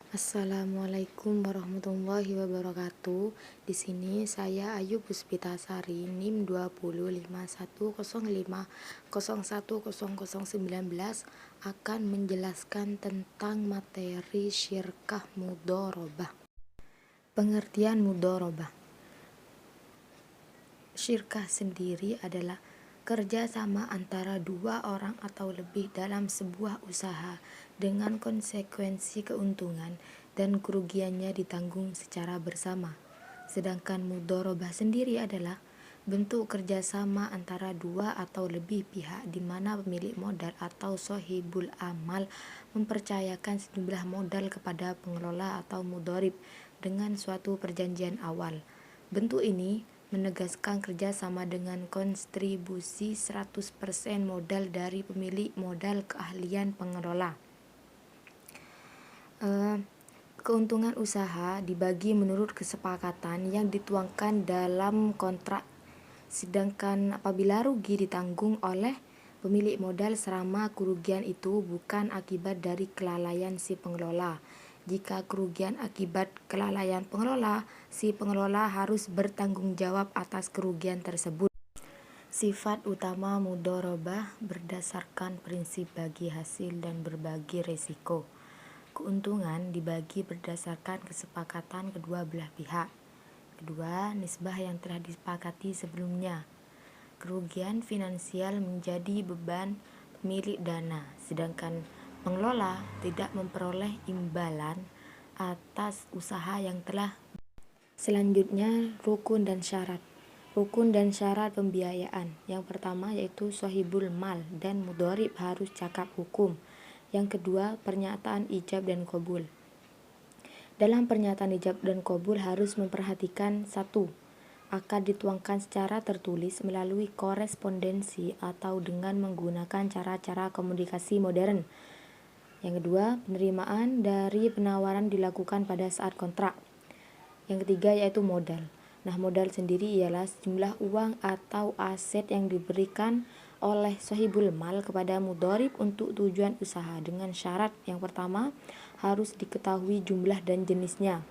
Assalamualaikum warahmatullahi wabarakatuh. Di sini saya Ayu Puspitasari NIM 205105010019 akan menjelaskan tentang materi syirkah mudharabah. Pengertian mudharabah. Syirkah sendiri adalah kerjasama antara dua orang atau lebih dalam sebuah usaha dengan konsekuensi keuntungan dan kerugiannya ditanggung secara bersama. Sedangkan mudharabah sendiri adalah bentuk kerjasama antara dua atau lebih pihak di mana pemilik modal atau sohibul amal mempercayakan sejumlah modal kepada pengelola atau mudharib dengan suatu perjanjian awal. Bentuk ini menegaskan kerjasama dengan kontribusi 100% modal dari pemilik modal keahlian pengelola. Keuntungan usaha dibagi menurut kesepakatan yang dituangkan dalam kontrak, sedangkan apabila rugi ditanggung oleh pemilik modal selama kerugian itu bukan akibat dari kelalaian si pengelola. Jika kerugian akibat kelalaian pengelola, si pengelola harus bertanggung jawab atas kerugian tersebut. Sifat utama mudharabah berdasarkan prinsip bagi hasil dan berbagi risiko. Keuntungan dibagi berdasarkan kesepakatan kedua belah pihak. Kedua, nisbah yang telah disepakati sebelumnya. Kerugian finansial menjadi beban pemilik dana, sedangkan pengelola tidak memperoleh imbalan atas usaha yang telah. Selanjutnya, rukun dan syarat. Rukun dan syarat pembiayaan. Yang pertama yaitu sohibul mal dan mudharib harus cakap hukum. Yang kedua, pernyataan ijab dan qabul. Dalam pernyataan ijab dan qabul harus memperhatikan 1. Akad dituangkan secara tertulis melalui korespondensi atau dengan menggunakan cara-cara komunikasi modern. Yang kedua, penerimaan dari penawaran dilakukan pada saat kontrak. Yang ketiga yaitu modal. Nah, modal sendiri ialah sejumlah uang atau aset yang diberikan oleh sohibul mal kepada mudharib untuk tujuan usaha dengan syarat yang pertama harus diketahui jumlah dan jenisnya.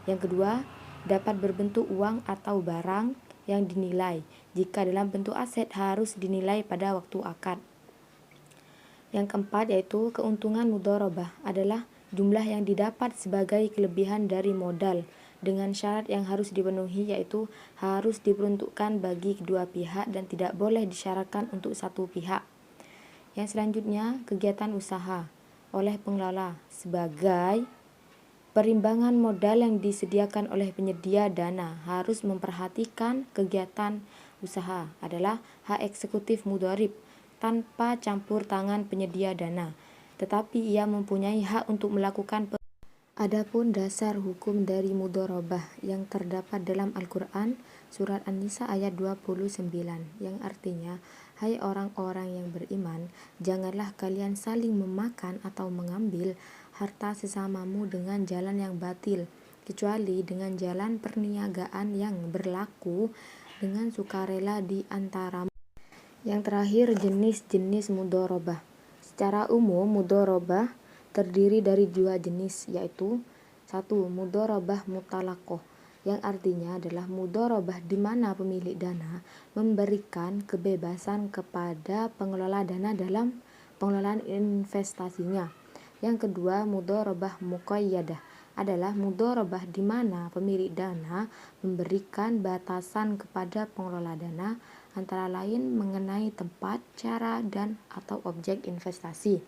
Yang kedua, dapat berbentuk uang atau barang yang dinilai. Jika dalam bentuk aset harus dinilai pada waktu akad. Yang keempat yaitu keuntungan mudharabah adalah jumlah yang didapat sebagai kelebihan dari modal dengan syarat yang harus dipenuhi yaitu harus diperuntukkan bagi kedua pihak dan tidak boleh disyaratkan untuk satu pihak. Yang selanjutnya, kegiatan usaha oleh pengelola sebagai perimbangan modal yang disediakan oleh penyedia dana harus memperhatikan kegiatan usaha adalah hak eksekutif mudharib tanpa campur tangan penyedia dana, tetapi ia mempunyai hak untuk melakukan. Adapun dasar hukum dari mudharabah yang terdapat dalam Al-Quran Surat An-Nisa ayat 29 yang artinya, hai orang-orang yang beriman, janganlah kalian saling memakan atau mengambil harta sesamamu dengan jalan yang batil, kecuali dengan jalan perniagaan yang berlaku dengan sukarela di antaramu. Yang terakhir, jenis-jenis mudharabah. Secara umum, mudharabah terdiri dari dua jenis, yaitu 1. Mudharabah mutalaqah, yang artinya adalah mudharabah di mana pemilik dana memberikan kebebasan kepada pengelola dana dalam pengelolaan investasinya. Yang kedua, mudharabah muqayyadah adalah mudharabah di mana pemilik dana memberikan batasan kepada pengelola dana antara lain mengenai tempat, cara, dan atau objek investasi.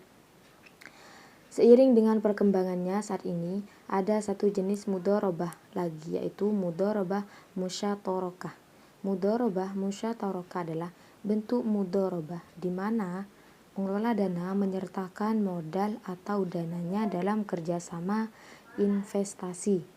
Seiring dengan perkembangannya saat ini, ada satu jenis mudharabah lagi yaitu mudharabah musyatarakah. Mudharabah musyatarakah adalah bentuk mudharabah di mana pengelola dana menyertakan modal atau dananya dalam kerjasama investasi.